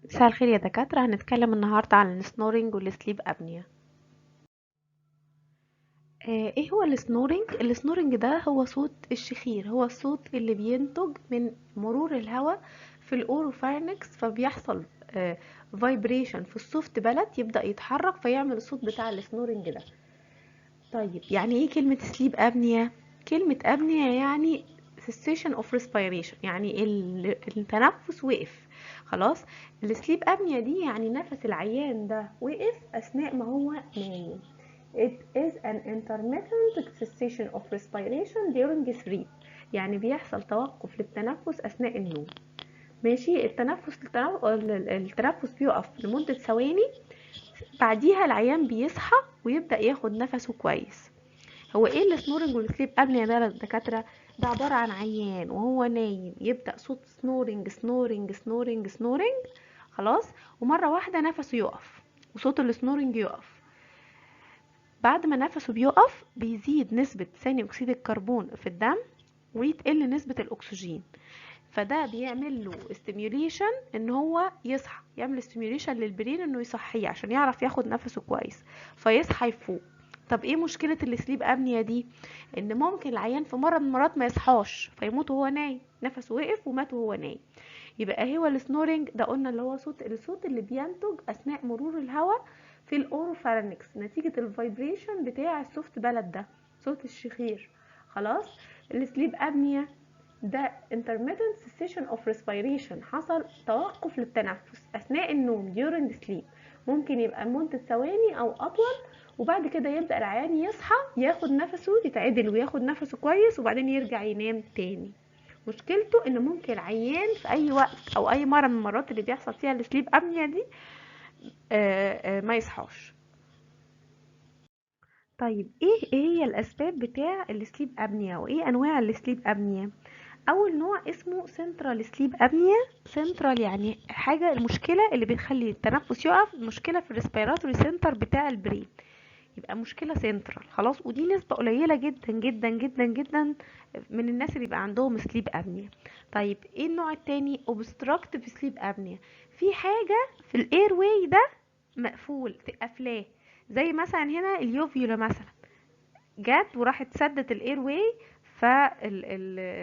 مساء الخير يا دكاترة. هنتكلم النهاردة عن السنورينج والسليب أبنيا. ايه هو السنورينج؟ السنورينج ده هو صوت الشخير، هو الصوت اللي بينتج من مرور الهواء في الاوروفارينكس، فبيحصل فايبريشن في السوفت بلد، يبدأ يتحرك فيعمل الصوت بتاع السنورينج ده. طيب يعني ايه كلمة سليب أبنيا؟ كلمة أبنيا يعني cessation of respiration، يعني التنفس وقف خلاص. السليب أبنيا دي يعني نفس العيان ده وقف أثناء ما هو نايم. It is an intermittent cessation of respiration during sleep، يعني بيحصل توقف للتنفس أثناء النوم. ماشي، التنفس بيقف لمدة ثواني، بعديها العيان بيصحى ويبدأ ياخد نفسه كويس. هو ايه السنورنج والسليب ابنيا ده يا دكاتره؟ ده عباره عن عيان وهو نايم يبدا صوت سنورنج سنورنج سنورنج سنورنج خلاص، ومره واحده نفسه يقف وصوت السنورنج يقف. بعد ما نفسه بيقف بيزيد نسبه ثاني اكسيد الكربون في الدم ويتقل نسبه الاكسجين، فده بيعمل له استيميوليشن ان هو يصحى، يعمل استيميوليشن للبرين انه يصحيه عشان يعرف ياخد نفسه كويس فيصحى يفوق. طب ايه مشكله السليب ابنيا دي؟ ان ممكن العيان في مره من المرات ما يصحاش فيموت وهو نايم، نفسه وقف ومات وهو نايم. يبقى هو السنورنج ده قلنا اللي هو الصوت اللي بينتج اثناء مرور الهواء في الاوروفارينكس نتيجه الفايبريشن بتاع السوفت بلد ده، صوت الشخير خلاص. السليب ابنيا ده intermittent cessation of respiration، حصل توقف للتنفس أثناء النوم during sleep، ممكن يبقى لمدة ثواني أو أطول، وبعد كده يبدأ العيان يصحى ياخد نفسه يتعدل وياخد نفسه كويس وبعدين يرجع ينام تاني. مشكلته ان ممكن العيان في اي وقت او اي مره من المرات اللي بيحصل فيها السليب ابنيا دي ما يصحاش. طيب ايه هي الاسباب بتاع السليب ابنيا وايه انواع السليب ابنيا؟ اول نوع اسمه سنترال سليب ابنيا. سنترال يعني حاجه، المشكله اللي بتخلي التنفس يقف مشكله في الريسبيراتوري سنتر بتاع البرين، يبقى مشكله سنترال خلاص. ودي نسبه قليله جدا جدا جدا جدا من الناس اللي يبقى عندهم سليب ابنيا. طيب ايه النوع التاني؟ اوبستراكتيف سليب ابنيا، في حاجه في الاير واي ده مقفول قافلاه، زي مثلا هنا اليوفيولا مثلا جت وراحت سدت الاير واي، فالهواء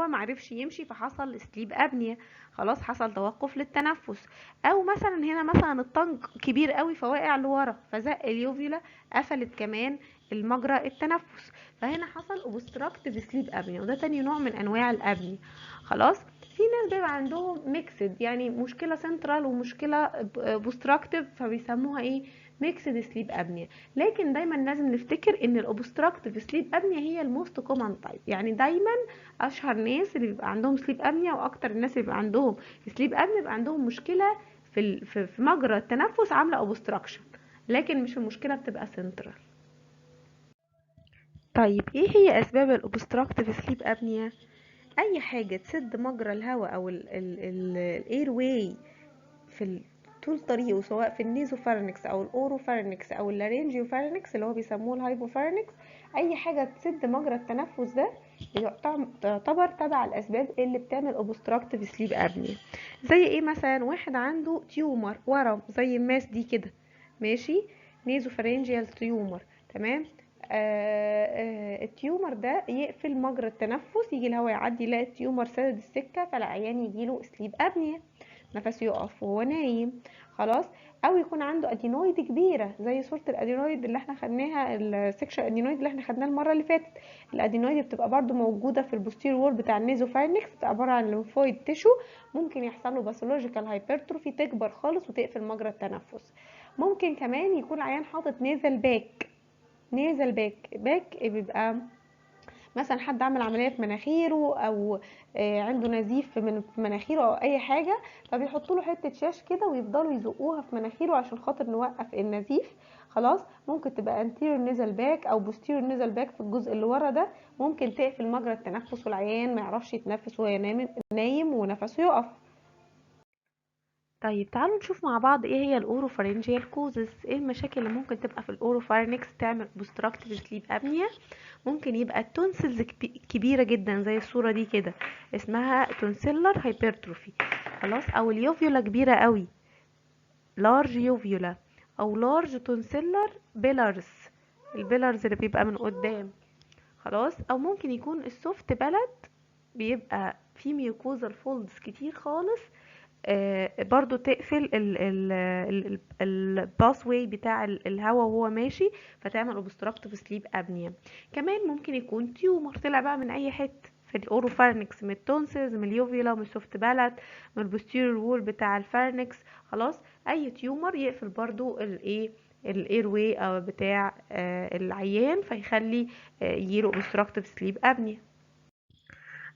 معرفش يمشي فحصل سليب ابنيا خلاص، حصل توقف للتنفس. او مثلا هنا مثلا الطنج كبير قوي فواقع لورا فزق اليوفيولا، قفلت كمان المجرى التنفس، فهنا حصل اوبستراكتيف سليب ابنيا، وده تاني نوع من انواع الابنيا خلاص. في ناس بيبقى عندهم ميكسد، يعني مشكله سنترال ومشكله اوبستراكتيف، فبيسموها ايه؟ ميكسد سليب ابنيا. لكن دايما لازم نفتكر ان الاوبستراكتيف سليب ابنيا هي الموست كومن تايب، يعني دايما اشهر ناس اللي بيبقى عندهم سليب ابنيا واكتر الناس اللي بيبقى عندهم سليب ابنيا بيبقى عندهم مشكله في مجرى التنفس عامله اوبستراكشن، لكن مش المشكله بتبقى سنترال. طيب ايه هي اسباب الاوبستراكتيف سليب ابنيا؟ اي حاجه تسد مجرى الهواء او الاير واي طول طريقه، سواء في النيزوفارينكس او الاوروفارينكس او اللارينجيوفارينكس اللي هو بيسموه الهايبوفارينكس، اي حاجه تسد مجرى التنفس ده تعتبر تبع الاسباب اللي بتعمل اوبستراكتيف سليب ابنيا. زي ايه مثلا؟ واحد عنده تيومر ورم زي الماس دي كده، ماشي، نيزوفارينجيال تيومر، تمام. التيومر ده يقفل مجرى التنفس، يجي الهواء يعدي يلاقي التيومر سدد السكه، فالعيان يجيله سليب ابنيا، نفسه يقف وهو نايم خلاص. او يكون عنده ادينويد كبيره زي صوره الادينويد اللي احنا خدناها، السكشن ادينويد اللي احنا خدناه المره اللي فاتت. الادينويد بتبقى برضو موجوده في البوستير وول بتاع النيزوفارينكس، بتبقى عباره عن ليمفويد تيشو، ممكن يحصل له باثولوجيكال هايبرتروفي، تكبر خالص وتقفل مجرى التنفس. ممكن كمان يكون عيان حاطط نيزل باك. نيزل باك بيبقى مثلا حد عمل عمليه في مناخيره، او عنده نزيف في مناخيره او اي حاجه، فبيحطوا له حته شاش كده ويفضلوا يزقوها في مناخيره عشان خاطر نوقف النزيف خلاص. ممكن تبقى anterior nasal back او posterior nasal back في الجزء اللي ورا ده، ممكن تقفل مجرى التنفس والعيان ما يعرفش يتنفس وهو نايم ونفسه يقف. طيب تعالوا نشوف مع بعض ايه هي الاوروفارينجيال كوزز، ايه المشاكل اللي ممكن تبقى في الاوروفارينكس تعمل obstructive سليب ابنيا. ممكن يبقى التونسلز كبيرة جدا زي الصورة دي كده، اسمها تونسيلر هايبرتروفي، خلاص، او اليوفيولا كبيرة قوي لارج يوفيولا، او لارج تونسيلر بيلارز، البيلارز اللي بيبقى من قدام. خلاص، او ممكن يكون السوفت بلد بيبقى فيه ميوكوزال فولدز كتير خالص، برضو تقفل الباس واي بتاع الهواء وهو ماشي، فتعمل اوبستراكتيف سليب ابنيا. كمان ممكن يكون تيومر طلع بقى من اي حته في الاوروفارنكس، من التونسلز، من اليوفيلا، من السوفت بالات، من البوستيريور وول بتاع الفارنكس. خلاص، اي تيومر يقفل برضو الايه الاير واي او بتاع العيان، فيخلي يجيله اوبستراكتيف سليب ابنيا.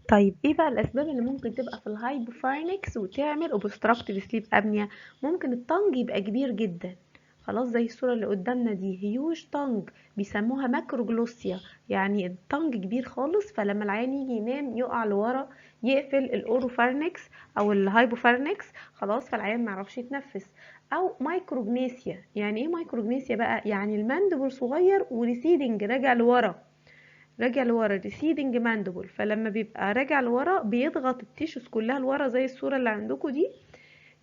طيب ايه بقى الاسباب اللي ممكن تبقى في الهايبوفارينكس وتعمل اوبستراكتيف سليب ابنيا؟ ممكن الطنج يبقى كبير جدا، خلاص زي الصورة اللي قدامنا دي، هيوج طنج، بيسموها ماكروجلوسيا، يعني الطنج كبير خالص، فلما العيان يجي ينام يقع لورا، يقفل الاوروفارينكس او الهايبوفارينكس، خلاص، فالعيان ما يعرفش يتنفس. او مايكروجنيسيا، يعني ايه مايكروجنيسيا بقى؟ يعني الماندبل صغير وريسيدنج، راجع لورا، راجع لورا، ريسيدنج ماندبل، فلما بيبقى راجع لورا بيضغط التيشوز كلها لورا زي الصورة اللي عندكم دي،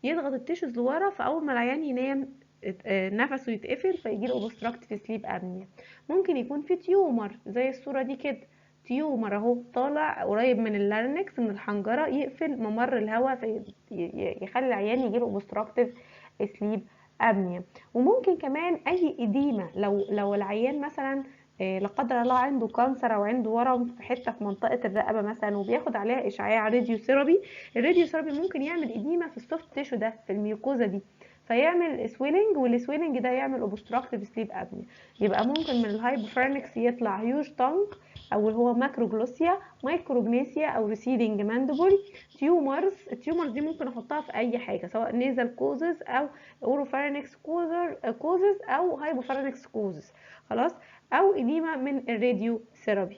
يضغط التيشوز لورا، فاول ما العيان ينام نفسه يتقفل، فيجيله اوبستراكتيف سليب ابنيا. ممكن يكون في تيومر زي الصورة دي كده، تيومر اهو طالع قريب من اللارنكس، من الحنجرة، يقفل ممر الهواء، فيخلي العيان يجيله اوبستراكتيف سليب ابنيا. وممكن كمان اي اديمة، لو العيان مثلا لا قدر الله عنده كانسر او عنده ورم في حته في منطقه الرقبه مثلا، وبياخد عليها اشعاع راديو ثيرابي، الراديو ثيرابي ممكن يعمل اديمه في السوفت تيشو ده، في الميوكوزا دي، فيعمل سويلنج، والسويلنج ده يعمل اوبستراكتيف سليب ابنيا. يبقى ممكن من الهايبوفارنكس يطلع هيوج تانك، او هو ماكروجلوسيا، مايكروجنيسيا، او ريسيدنج ماندبل، تيومرز. التيومرز دي ممكن احطها في اي حاجه، سواء نيزل كوزز او اوروفارنكس كوزز او هايبوفارنكس كوزز. خلاص، او اديمه من الراديو ثيرابي.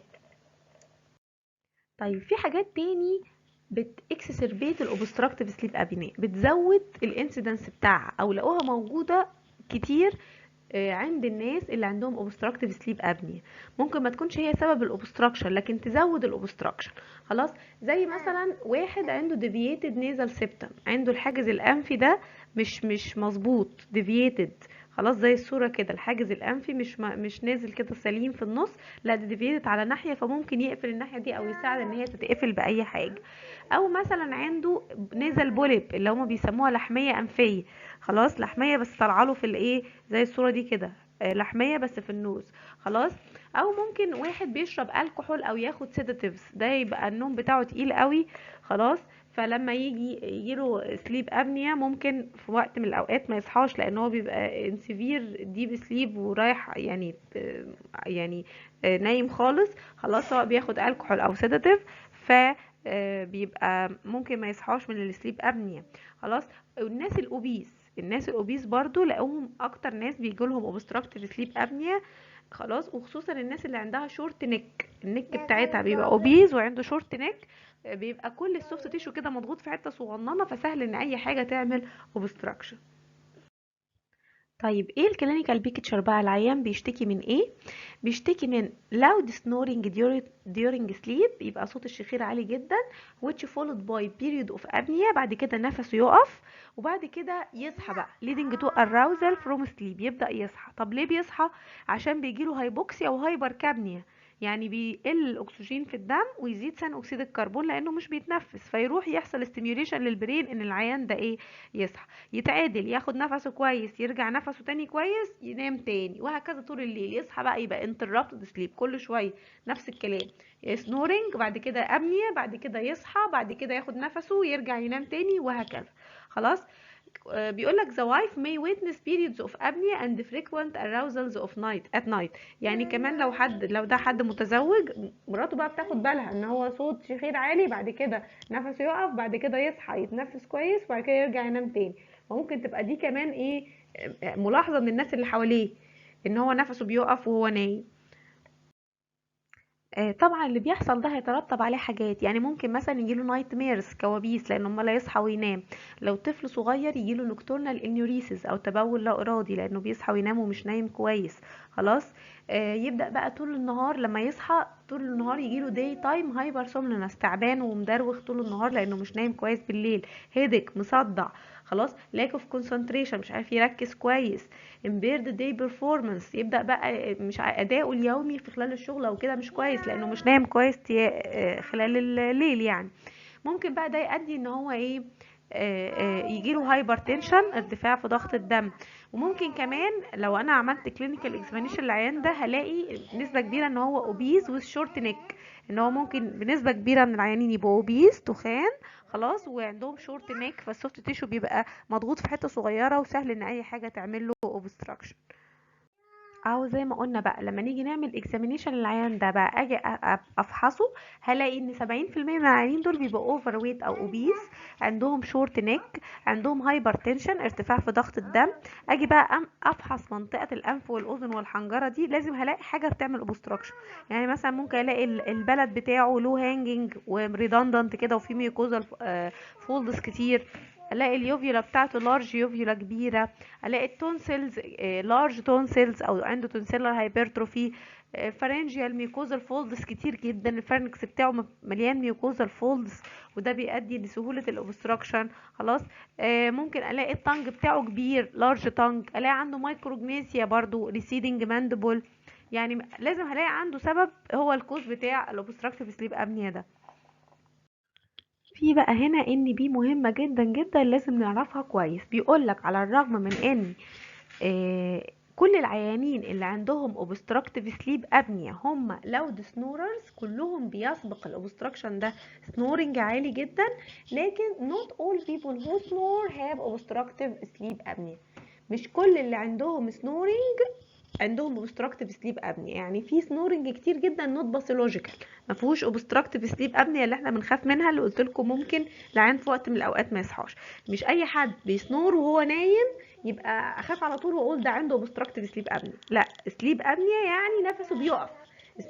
طيب في حاجات تاني بتكسسربيت الاوبستراكتيف سليب ابنيا، بتزود الانسيدنس بتاعها، او لقوها موجوده كتير عند الناس اللي عندهم اوبستراكتيف سليب ابنيا. ممكن ما تكونش هي سبب الاوبستراكشن، لكن تزود الاوبستراكشن. خلاص، زي مثلا واحد عنده ديفييتد نيزل سيبتم، عنده الحاجز الانفي ده مش مظبوط، ديفييتد. خلاص، زي الصوره كده، الحاجز الانفي مش نازل كده سليم في النص، لا ده ديفييتد على ناحيه، فممكن يقفل الناحيه دي او يساعد ان هي تتقفل باي حاجه. او مثلا عنده نيزل بوليب، اللي هما بيسموها لحميه انفيه، خلاص، لحميه بس طالعه له في الايه، زي الصورة دي كده، لحمية بس في النوز. خلاص، او ممكن واحد بيشرب الكحول او ياخد سيداتيفز، ده يبقى النوم بتاعه تقيل قوي. خلاص، فلما يجيله سليب ابنيا، ممكن في وقت من الاوقات ما يصحاش، لان هو بيبقى ان سيفير ديب سليب ورايح يعني يعني نايم خالص. خلاص، سواء بياخد الكحول او سيداتيف، ف بيبقى ممكن ما يصحاش من السليب ابنيا. خلاص، الناس الاوبيس برضو لقوهم اكتر ناس بيجيلهم اوبستراكتيف سليب ابنيا. خلاص، وخصوصا الناس اللي عندها شورت نيك، النك بتاعتها بيبقى اوبيز وعنده شورت نيك، بيبقى كل السوفت تيشو كده مضغوط في حته صغننه، فسهل ان اي حاجه تعمل اوبستراكشن. طيب ايه الكلينيكال بيكتشر بقى؟ العيان بيشتكي من ايه؟ بيشتكي من loud snoring during sleep، يبقى صوت الشخير عالي جدا، which followed by period of apnea، بعد كده نفسه يقف، وبعد كده يصحى بقى leading to arousal from sleep، يبدأ يصحى. طب ليه بيصحى؟ عشان بيجيله هايبوكسيا وهايبر كابنيا، يعني بيقل الاكسجين في الدم ويزيد ثاني اكسيد الكربون لانه مش بيتنفس، فيروح يحصل ستيميوليشن للبرين ان العيان ده ايه، يصحى، يتعادل، ياخد نفسه كويس، يرجع نفسه تاني كويس، ينام تاني، وهكذا طول الليل. يصحى بقى يبقى interrupted sleep، كل شويه نفس الكلام، سنورنج، بعد كده ابنيا، بعد كده يصحى، بعد كده ياخد نفسه ويرجع ينام تاني، وهكذا. خلاص، بيقول لك the wife may witness periods of apnea and frequent arousals of at night. يعني كمان لو ده حد متزوج، مراته بقى بتاخد بالها ان هو صوت شخير عالي، بعد كده نفسه يقف، بعد كده يصحى يتنفس كويس، وبعد كده يرجع ينام تاني. فممكن تبقى دي كمان ايه، ملاحظة من الناس اللي حواليه، ان هو نفسه بيقف وهو نايم. طبعا اللي بيحصل ده هيترتب عليه حاجات، يعني ممكن مثلا يجيله نايت ميرز، كوابيس، لانه امال يصحى وينام. لو طفل صغير يجيله نوكتورنال انيوريسيس او تبول لا ارادي، لانه بيصحى وينام ومش نايم كويس. خلاص، يبدأ بقى طول النهار لما يصحى طول النهار يجيله داي تايم هايبر سومنس، تعبان ومدروخ طول النهار لانه مش نايم كويس بالليل، هيدك، مصدع، خلاص، lack of concentration، مش عارف يركز كويس، impaired day performance، يبدأ بقى مش أداؤه اليومي في خلال الشغل او كده مش كويس لانه مش نايم كويس خلال الليل يعني. ممكن بقى ده يؤدي ان هو ايه، يجيله هايبر تنشن، ارتفاع في ضغط الدم. وممكن كمان لو انا عملت كلينيكال اكزامينيشن للعيان ده هلاقي نسبه كبيره ان هو اوبيز والشورت نيك، ان هو ممكن بنسبه كبيره من العيانين يبقوا اوبيز تخان، خلاص، وعندهم شورت نيك، فالسوفت تيشو بيبقى مضغوط في حته صغيره وسهل ان اي حاجه تعمل له اوبستراكشن. او زي ما قلنا بقى لما نيجي نعمل اكزامينيشن للعيان ده بقى اجي افحصه، هلاقي ان 70% من العيانين دول بيبقوا اوفر ويت او اوبيس، عندهم شورت نيك، عندهم هايبر تنشن، ارتفاع في ضغط الدم. اجي بقى افحص منطقه الانف والاذن والحنجره دي، لازم هلاقي حاجه بتعمل اوبستراكشن. يعني مثلا ممكن الاقي البلد بتاعه لو هانجنج وريدندنت كده وفي ميوكوزال فولدز كتير، الاقي اليوفيولا بتاعته لارج يوفيولا كبيره، الاقي التونسلز لارج تونسلز او عنده تونسيلر هايبرتروفي، فارنجيال ميوكوزال فولدز كتير جدا، الفارنكس بتاعه مليان ميوكوزال فولدز، وده بيؤدي لسهوله الاوبستراكشن، خلاص. ممكن الاقي التانج بتاعه كبير لارج تانج، الاقي عنده مايكروجنيسيا برضو، ريسيدنج ماندبل، يعني لازم هلاقي عنده سبب هو الكوز بتاع الاوبستراكتيف سليب ابنيا ده. في بقى هنا ان بي مهمة جدا جدا لازم نعرفها كويس، بيقولك على الرغم من ان كل العيانين اللي عندهم obstructive sleep apnea هم loud snorers، كلهم بيسبق الاوبستراكشن ده snoring عالي جدا، لكن not all people who snore have obstructive sleep apnea. مش كل اللي عندهم snoring عندهم obstructive sleep apnea، يعني في سنورنج كتير جدا نوت باثولوجيكال ما فيهوش obstructive sleep apnea اللي احنا بنخاف منها، اللي قلت لكم ممكن العيان في وقت من الاوقات ما يصحاش. مش اي حد بيسنور وهو نايم يبقى اخاف على طول واقول ده عنده obstructive sleep apnea، لا، sleep apnea يعني نفسه بيقف،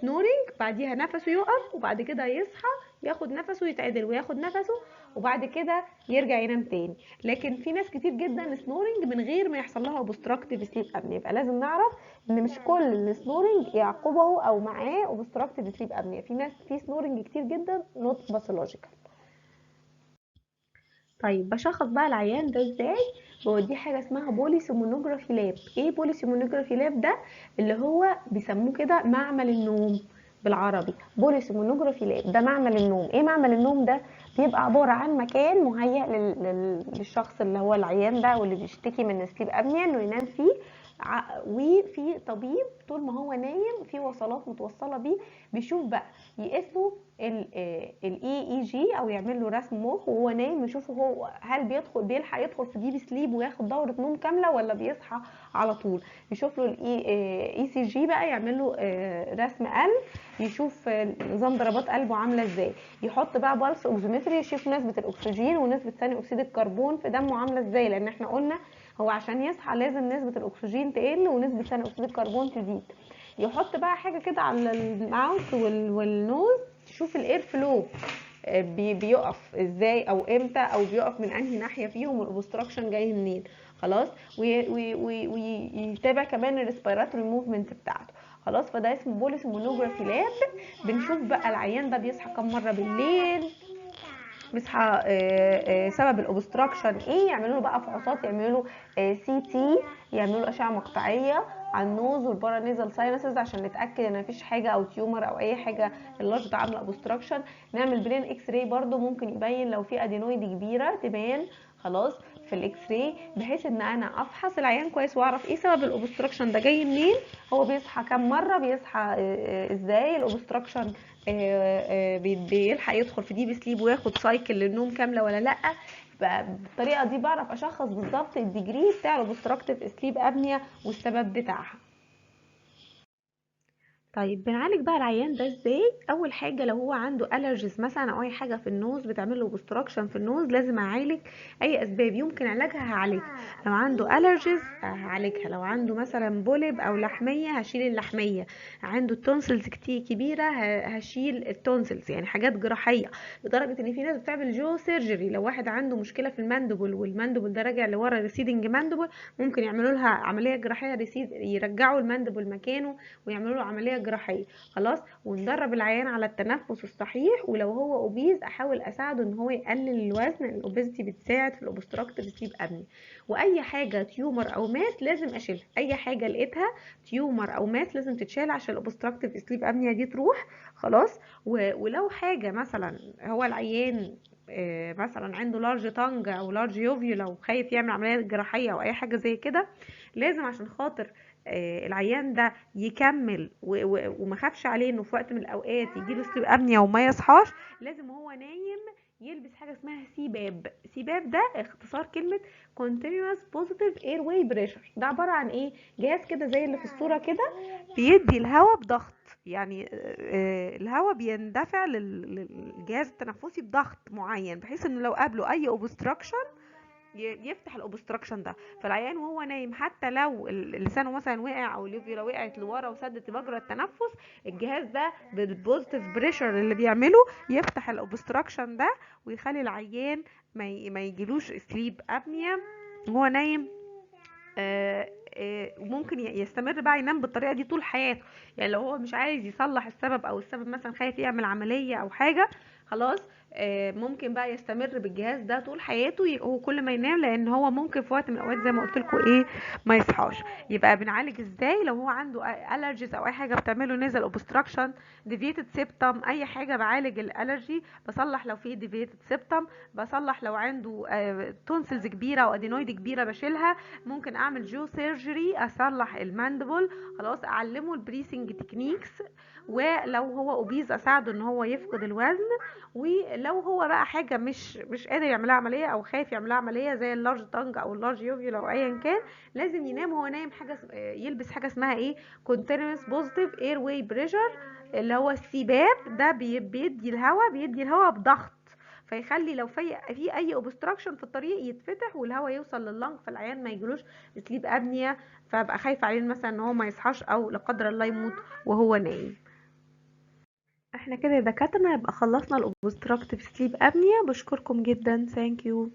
سنورنج بعديها نفسه يقف وبعد كده يصحى ياخد نفسه يتعدل وياخد نفسه وبعد كده يرجع ينام تاني. لكن في ناس كتير جدا سنورنج من غير ما يحصل لها obstructive sleep apnea، يبقى لازم نعرف ان مش كل السنورنج يعقبه او معاه اوبستراكتيف سليب ابنيا، في ناس في سنورنج كتير جدا نوت باثولوجيكال. طيب بشخص بقى العيان ده ازاي؟ بوديه حاجه اسمها بوليسومونوجرافي لاب. ايه بوليسومونوجرافي لاب ده؟ اللي هو بيسموه كده معمل النوم بالعربي، بوليسومونوجرافي لاب ده معمل النوم. ايه معمل النوم ده؟ بيبقى عباره عن مكان مهيأ للشخص اللي هو العيان ده واللي بيشتكي من سليب ابنيا انه ينام فيه، وفي طبيب طول ما هو نايم في وصلات متوصله بيه، بيشوف بقى يقيسه الاي اي جي او يعمل له رسم مخ وهو نايم، يشوفه هو هل بيلحق يدخل في ديب سليب وياخد دوره نوم كامله ولا بيصحى على طول. يشوف له الاي سي جي بقى، يعمل له رسم قلب، يشوف نظام ضربات قلبه عامله ازاي، يحط بقى بالس اوكسيمتري يشوف نسبه الاكسجين ونسبه ثاني اكسيد الكربون في دمه عامله ازاي، لان احنا قلنا هو عشان يصحى لازم نسبه الاكسجين تقل ونسبه ثاني اكسيد الكربون تزيد. يحط بقى حاجه كده على الماوث والنوز تشوف الاير فلو بيقف ازاي او امتى او بيقف من انهي ناحيه فيهم والاوبستراكشن جاي منين، خلاص، ويتابع كمان الريسبيراتوري موفمنت بتاعته، خلاص. فده اسمه بوليسومونوجرافي لاب. بنشوف بقى العيان ده بيصحى كم مره بالليل، بيصحى سبب الاوبستراكشن ايه، يعملوا له بقى فحوصات، يعملوا سي تي، يعملوا اشعه مقطعيه على النوز والبارانيزال ساينسز عشان نتاكد ان مفيش حاجه او تيومر او اي حاجه اللارج ده عامله اوبستراكشن. نعمل برين اكس راي برده ممكن يبين لو في ادينويد كبيره تبان، خلاص، في الاكس راي، بحيث ان انا افحص العيان كويس واعرف ايه سبب الاوبستراكشن ده جاي منين، هو بيصحى كام مره، بيصحى ازاي، الاوبستراكشن بيلحق يدخل في ديب سليب وياخد سايكل للنوم كامله ولا لا. بالطريقه دي بعرف اشخص بالظبط الديجري بتاع الاوبستراكتيف سليب ابنيا والسبب بتاعها. طيب بنعالج بقى العيان ده ازاي؟ اول حاجه لو هو عنده الرجيز مثلا او اي حاجه في النوز بتعمل له obstruction في النوز، لازم اعالج اي اسباب يمكن علاجها هعالجها. لو عنده الرجيز هعالجها، لو عنده مثلا بولب او لحميه هشيل اللحميه، عنده تونسلز كتير كبيره هشيل التونسلز، يعني حاجات جراحيه. لدرجه ان في ناس بتعمل جو سيرجري، لو واحد عنده مشكله في الماندبل والماندبل ده راجع لورا ريسيدنج ماندبل، ممكن يعملوا لها عمليه جراحيه يرجعوا الماندبل مكانه ويعملوا له عمليه جراحيه. خلاص، وندرب العيان على التنفس الصحيح. ولو هو اوبيز احاول اساعده ان هو يقلل الوزن، لان الاوبيزيتي بتساعد في الاوبستراكتيف سليب ابني. واي حاجه تيومر او ماس لازم اشيلها، اي حاجه لقيتها تيومر او ماس لازم تتشال عشان الاوبستراكتيف سليب ابني دي تروح. خلاص. ولو حاجه مثلا هو العيان مثلا عنده لارج تانج او لارج يوفيولا وخايف يعمل عمليه جراحيه او اي حاجه زي كده، لازم عشان خاطر العيان ده يكمل وما خافش عليه انه في وقت من الاوقات يجيله سليب ابنيا وما يصحاش، لازم هو نايم يلبس حاجه اسمها سيباب. سيباب ده اختصار كلمه continuous positive airway pressure. ده عباره عن ايه؟ جهاز كده زي اللي في الصوره كده، بيدي الهواء بضغط، يعني الهواء بيندفع للجهاز التنفسي بضغط معين، بحيث انه لو قابله اي obstruction يفتح الاوبستراكشن ده. فالعيان وهو نايم حتى لو لسانه مثلا وقع او اليوفيولا وقعت لورا وسدت مجرى التنفس، الجهاز ده بالبوزيتيف بريشر اللي بيعمله يفتح الاوبستراكشن ده ويخلي العيان ما يجيلوش سليب ابنيا وهو نايم. وممكن يستمر بقى ينام بالطريقه دي طول حياته. يعني لو هو مش عايز يصلح السبب، او السبب مثلا خايف يعمل عمليه او حاجه، خلاص ممكن بقى يستمر بالجهاز ده طول حياته هو كل ما ينام، لان هو ممكن في وقت من الاوقات زي ما قلت لكم ايه ما يصحاش. يبقى بنعالج ازاي؟ لو هو عنده الرجيز او اي حاجه بتعمله نيزل اوبستراكشن، ديفيتد سيبتم، اي حاجه بعالج الالرجي، بصلح لو في ديفيتد سيبتم، بصلح لو عنده تونسلز كبيره او ادينويد كبيره بشيلها، ممكن اعمل جو سيرجري اصلح الماندبل. خلاص، اعلمه البريسنج تكنيكس. ولو هو اوبيز اساعده ان هو يفقد الوزن. ولو هو بقى حاجه مش قادر يعملها عمليه او خايف يعملها عمليه زي اللارج تانج او اللارج يوفيولا او ايا كان، لازم ينام وهو نايم حاجه يلبس حاجه اسمها ايه continuous positive airway pressure، اللي هو السباب ده بيدي الهواء بضغط، فيخلي لو في اي اوبستراكشن في الطريق يتفتح والهواء يوصل لللنج، فالعيان ما يجيلوش سليب ابنيا، فابقى خايفه عليه مثلا ان هو ما يصحاش او لا قدر الله يموت وهو نايم. احنا كده يا دكاتره يبقى خلصنا الاوبستراكتيف سليب ابنيا. بشكركم جدا. ثانك يو.